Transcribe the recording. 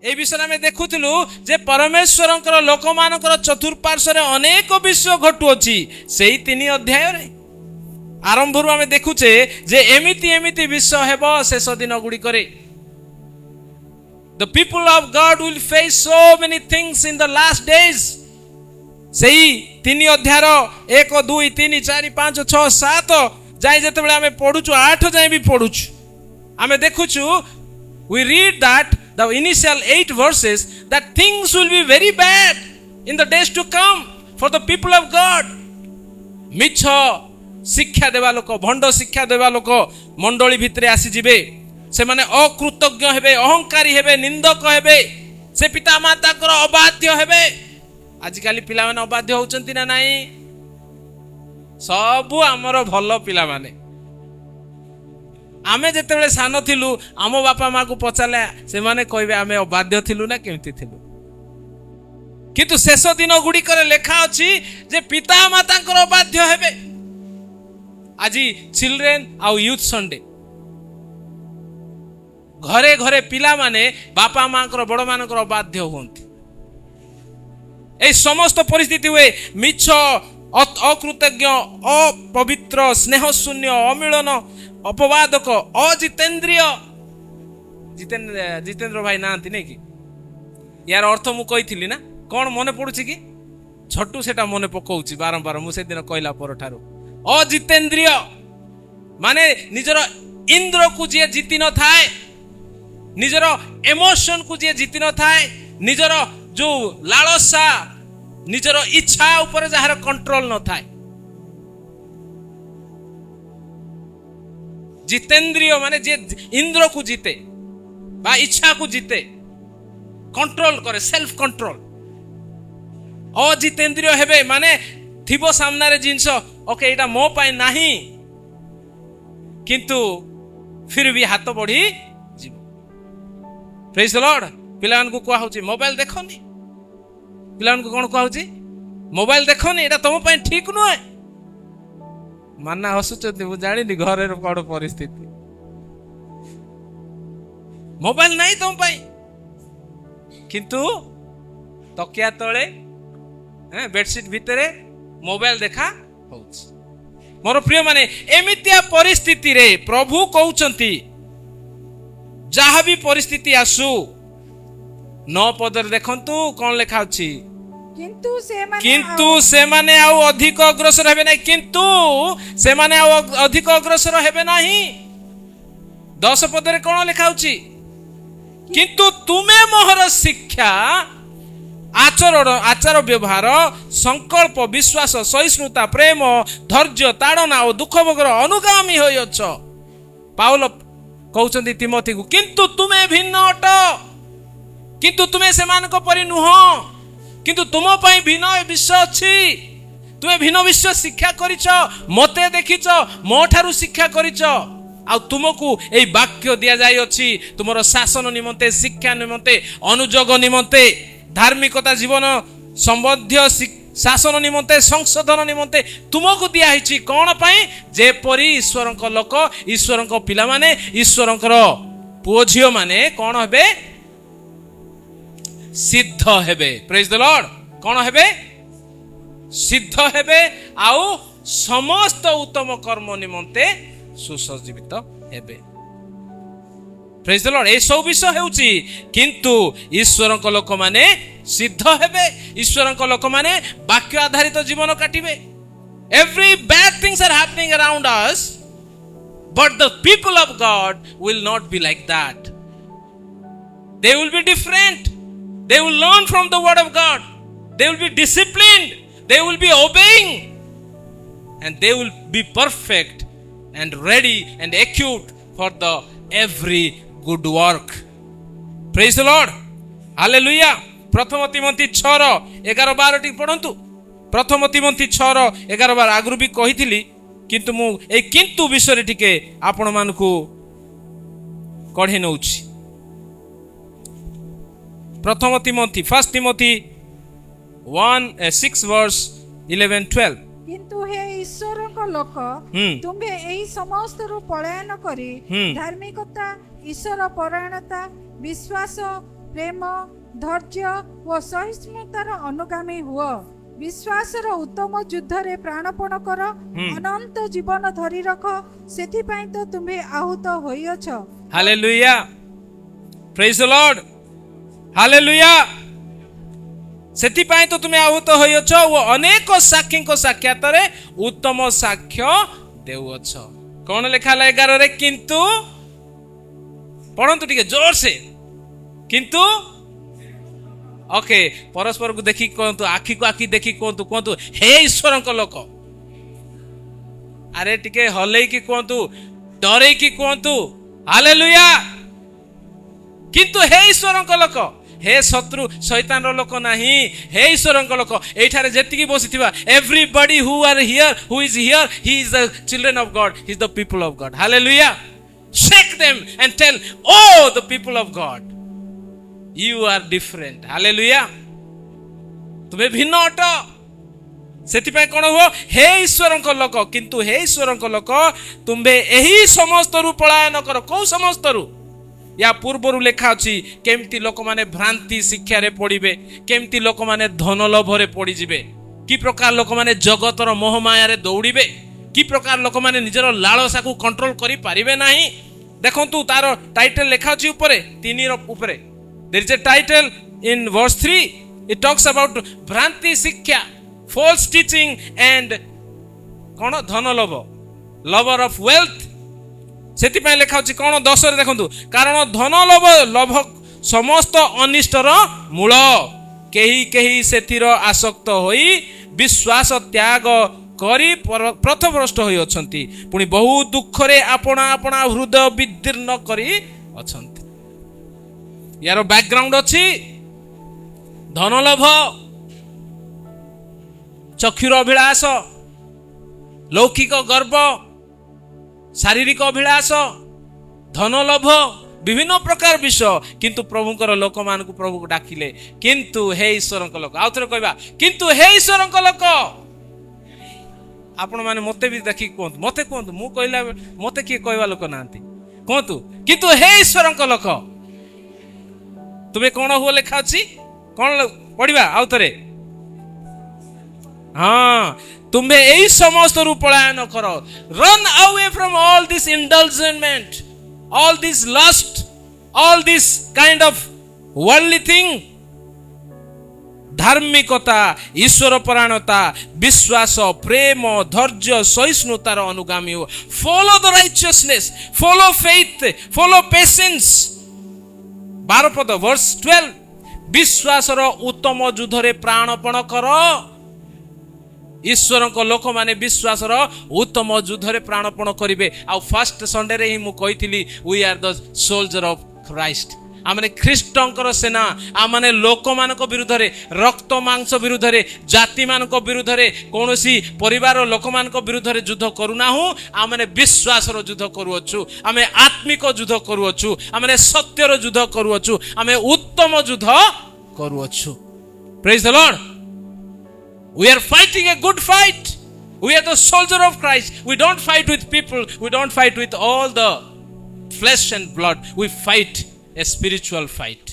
ए विषय में देखुलु जे परमेश्वर लोक मान चतुर्पार्श्व अनेक विषय घटुअछि सेही 3 अध्याय रे आरंभ आम देखुचे जे एमिति एमिति विषय हेब शेष दिन गुड़ी करे। The people of God will face so many things in the last days. सेही 3 अध्याय 1 2 3 4 5 6 7 जाय जेतेबेले आमे पढुछु 8 जाय भी पढुछु आमे देखुछु we read that the initial 8 verses that things will be very bad in the days to come for the people of God. मिछ शिक्षा देवा लोक भंड शिक्षा देवा लोक मंडली भितरे आसी जिवे से माने अकृतज्ञ हेबे अहंकारी हेबे निंदक हेबे से पिता माता कर अबाध्य हेबे। आजिकाली पिला माने अबाध्य होचंती ना नाही सब हमर भलो पिला माने आमे जेतेबेले सान थिलु आम बापा माँ को पचाले से माने कहबे आमे अबाध्य थिलु ना केमती थिलु किंतु शेष दिन गुडी करे लेखा अछि जे पिता माता कर अबाध्य हेबे। आजी चिल्ड्रेन आउ यूथ संडे घरे घरे पिला माने बापा माँ कर बड़ मान अबाध्य होंती ए समस्त परिस्थिति हुए मिछ अकृतज्ञ अपवित्र स्नेह शून्य अमिलन अपवादक अजितेंद्रिय जितेंद्र भाई नांती नहीं कि यार अर्थ मु कही ना कौन मने पड़ुछि कि छटू सेटा मने पकाउछि बारंबार मु से दिन कहला पर ठारू अजितेंद्रिय माने निजर इंद्र को जे जीति न थाए निजर इमोशन को जे जीति न थाए निजर जो लालसा निजर इच्छा ऊपर जहार कंट्रोल न थाए जितेंद्रिय माने जे इंद्र को जीते बा इच्छा को जीते कंट्रोल करे सेल्फ कंट्रोल। अजितेंद्रिय हेबे माने थिबो सामना रे जिंस ओके एटा मो पाई नाही किंतु फिर भी हाथ बढ़ी जीव। Praise the Lord. पिलान को कुआ होची मोबाइल देखोनी पिलान को कोन कुआ होची मोबाइल देखोनी एटा तुम पाई ठीक नुए माना हसुचंती मु जानिनी घरे कोड परिस्थिति मोबाइल नहीं तुम पाई किंतु तकिया तले बेडशीट भितरे मोबाइल देखा होची। मोर प्रिय माने एमितिया परिस्थिति रे प्रभु कहउचंती जहाँ भी परिस्थिति आसु 9 पदर देखंतु कौन लिखा अछि किंतु से माने आउ अधिक अग्रसर हेबे नहीं किंतु से माने आउ अधिक अग्रसर हेबे नहीं। 10 पदरे कौन लिखा अछि किंतु तुमे मोहर शिक्षा आचार व्यवहार संकल्प विश्वास सहिष्णुता प्रेम धैर्य ताड़ना और दुख भोगर अनुगामी होइछ। पाउल कहउचंती तिमोथी को किंतु तुमे भिन्न अट किंतु तुमे सेमानक परि नुह किंतु तुम पई भिन्न विषय अछि तुमे भिन्न विषय शिक्षा करिछ मते देखिछ मो ठारू शिक्षा करिछ आ तुमको ए वाक्य दिया जाय अछि तुमरो शासन निमंते शिक्षा निमंते अनुजोग निमंते धार्मिकता जीवन संबंधी शासन निमंते संशोधन निमंते तुमको दिया हिची कौन पाई जे परी ईश्वरक लोक ईश्वरक पिला माने ईश्वरकर पुओ झियो माने कौन हेबे सिद्ध हेबे। Praise the Lord. कौन हेबे सिद्ध हेबे आउ समस्त उत्तम कर्म निमंते सुसज्जित हेबे। Praise the Lord. ए सब विषय हेउची किंतु ईश्वरक लोक माने सिद्ध हेबे ईश्वरक लोक माने वाक्य आधारित जीवन काटिबे। Every bad things are happening around us but the people of God will not be like that. They will be different. They will learn from the word of God. They will be disciplined. They will be obeying and they will be perfect and ready and acute for the every good work. Praise the Lord. Hallelujah. प्रथम Timothy 6:11-12 T पढंतु। प्रथम तिमोथी 6:11-12 आगु भी कहिथिली किंतु मु ए किंतु विषय टिके आपण मानकु कढे नउछि। प्रथम तिमोथी 1 तिमोथी 1:6-11-12 किंतु हे ईश्वर को लोक तुम्हें यही समस्त रु पलायन करी धार्मिकता ईश्वर परायणता विश्वास ପ୍ରେମ ଧୈର୍ଯ୍ୟ ଓ ସହିଷ୍ଣୁତାର ଅନୁଗାମୀ ହୁଅ। ବିଶ୍ୱାସର ଉତ୍ତମ ଯୁଦ୍ଧରେ ପ୍ରାଣପଣ କର। ଅନନ୍ତ ଜୀବନ ଧରି ରଖ, ସେଥିପାଇଁ ତ ତୁମ୍ଭେ ଆହୁତ ହୋଇଅଛ। ହାଲେଲୁୟା, ପ୍ରେଜ୍ ଦ ଲର୍ଡ, ହାଲେଲୁୟା। ସେଥିପାଇଁ ତ ତୁମେ ଆହୁତ ହୋଇଅଛ ଓ ଅନେକ ସାକ୍ଷୀଙ୍କ ସାକ୍ଷାତରେ ଉତ୍ତମ ସାକ୍ଷ୍ୟ ଦେଉଅଛ। କଣ ଲେଖା ହେଲା 11ରେ? କିନ୍ତୁ, ପଢନ୍ତୁ ଟିକେ ଜୋରସେ, କିନ୍ତୁ ଓକେ, ପରସ୍ପରକୁ ଦେଖି କୁହନ୍ତୁ, ଆଖିକୁ ଆଖି ଦେଖି କୁହନ୍ତୁ, କୁହନ୍ତୁ ହେ ଈଶ୍ୱରଙ୍କ ଲୋକ। ଆରେ ଟିକେ ହଲେଇକି କୁହନ୍ତୁ, ଡରେଇକି କୁହନ୍ତୁ, ହାଲେଲୁୟା। କିନ୍ତୁ ହେ ଈଶ୍ୱରଙ୍କ ଲୋକ, ହେ ଶତ୍ରୁ ଶୈତାନର ଲୋକ ନାହିଁ, ହେ ଈଶ୍ୱରଙ୍କ ଲୋକ। ଏଇଠାରେ ଯେତିକି ବସିଥିବା everybody who is here, Hi is the children of god, Hi is the people of god. Hallelujah. Shake them and tell, oh the people of God, you are different. Hallelujah. ତୁମେ ଭିନ୍ନ ଅଟ। ସେଥିପାଇଁ କଣ ହୁଅ? ହେ ଈଶ୍ୱରଙ୍କ ଲୋକ, କିନ୍ତୁ ହେ ଈଶ୍ୱରଙ୍କ ଲୋକ ତୁମ୍ଭେ ଏହି ସମସ୍ତରୁ ପଳାୟନ କର। କୋଉ ସମସ୍ତରୁ? ୟା ପୂର୍ବରୁ ଲେଖା ଅଛି କେମିତି ଲୋକମାନେ ଭ୍ରାନ୍ତି ଶିକ୍ଷାରେ ପଡ଼ିବେ, କେମିତି ଲୋକମାନେ ଧନ ଲୋଭରେ ପଡ଼ିଯିବେ, କି ପ୍ରକାର ଲୋକମାନେ ଜଗତର ମୋହମାୟାରେ ଦୌଡ଼ିବେ, କି ପ୍ରକାର ଲୋକମାନେ ନିଜର ଲାଳସାକୁ କଣ୍ଟ୍ରୋଲ କରିପାରିବେ ନାହିଁ। ଦେଖନ୍ତୁ ତାର ଟାଇଟଲ ଲେଖା ଅଛି ଉପରେ, 3 ଉପରେ। There is a title in verse 3. It talks about भ्रांति शिक्षा, false teaching and कौन धन लोभ, lover of wealth। ସେଥିପାଇଁ ଲେଖା ଅଛି କଣ 10ରେ ଦେଖନ୍ତୁ, କାରଣ ଧନ ଲୋଭ ସମସ୍ତ ଅନିଷ୍ଟର ମୂଳ, କେହି କେହି ସେଥିର ଆସକ୍ତ ହୋଇ ବିଶ୍ୱାସ ତ୍ୟାଗ କରି ପଥଭ୍ରଷ୍ଟ ହୋଇଅଛନ୍ତି, ପୁଣି ବହୁ ଦୁଃଖରେ ଆପଣା ଆପଣା ହୃଦୟ ବିଦୀର୍ଣ୍ଣ କରି ଅଛନ୍ତି। यार बैकग्राउंड अच्छी धनलोभ, चक्षुर अभिलाष, लौकिक गर्व, शारीरिक अभिलाष, धनलोभ, विभिन्न प्रकार विषय। किंतु प्रभुकर लोक मान प्रभु डाकिले, किंतु हे ईश्वर लोक। आउ थे कहवा, किंतु हे ईश्वर लोक। आपण माने मते भी देखि कहतु, मते कहतु, मु कहला मते किए कहवा लोक नांती, कहतु किंतु हे ईश्वर लोक। तुम्हें कौन हुआ लेखा अच्छी, कौन पढ़ा आउ थे? हाँ, तुम्हें यही समस्त रु पलायन कर। Run away from all this indulgent, all this lust, all this kind of worldly thing. धार्मिकता, ईश्वर परायणता, विश्वास, प्रेम, धैर्य, सहिष्णुतार अनुगामी हो। Follow the righteousness, follow faith, follow patience. 12 पद वर्स 12, विश्वासर उत्तम युद्धरे प्राणपण कर। ईश्वर लोक माने विश्वासर उत्तम युद्धरे प्राणपण करिवे। आ फर्स्ट संडे रे ही मु कहिथिली, we are the soldier of Christ. आमने ख्रीष्टंकर सेना, आमने लोक मानक विरुद्धरे, रक्त मांस विरुद्धरे, जाति मानक विरुद्धरे, कोनोसी परिवार लोक मानक विरुद्धरे युद्ध करूनाहु। आमने विश्वासर युद्ध करूअछु, आमे आत्मिक युद्ध करूअछु, आमने सत्यर युद्ध करूअछु, आमे उत्तम युद्ध करूअछु। Praise the Lord. We are fighting a good fight. We are the soldier of Christ. We don't fight with people, we don't fight with all the flesh and blood. We fight a spiritual fight.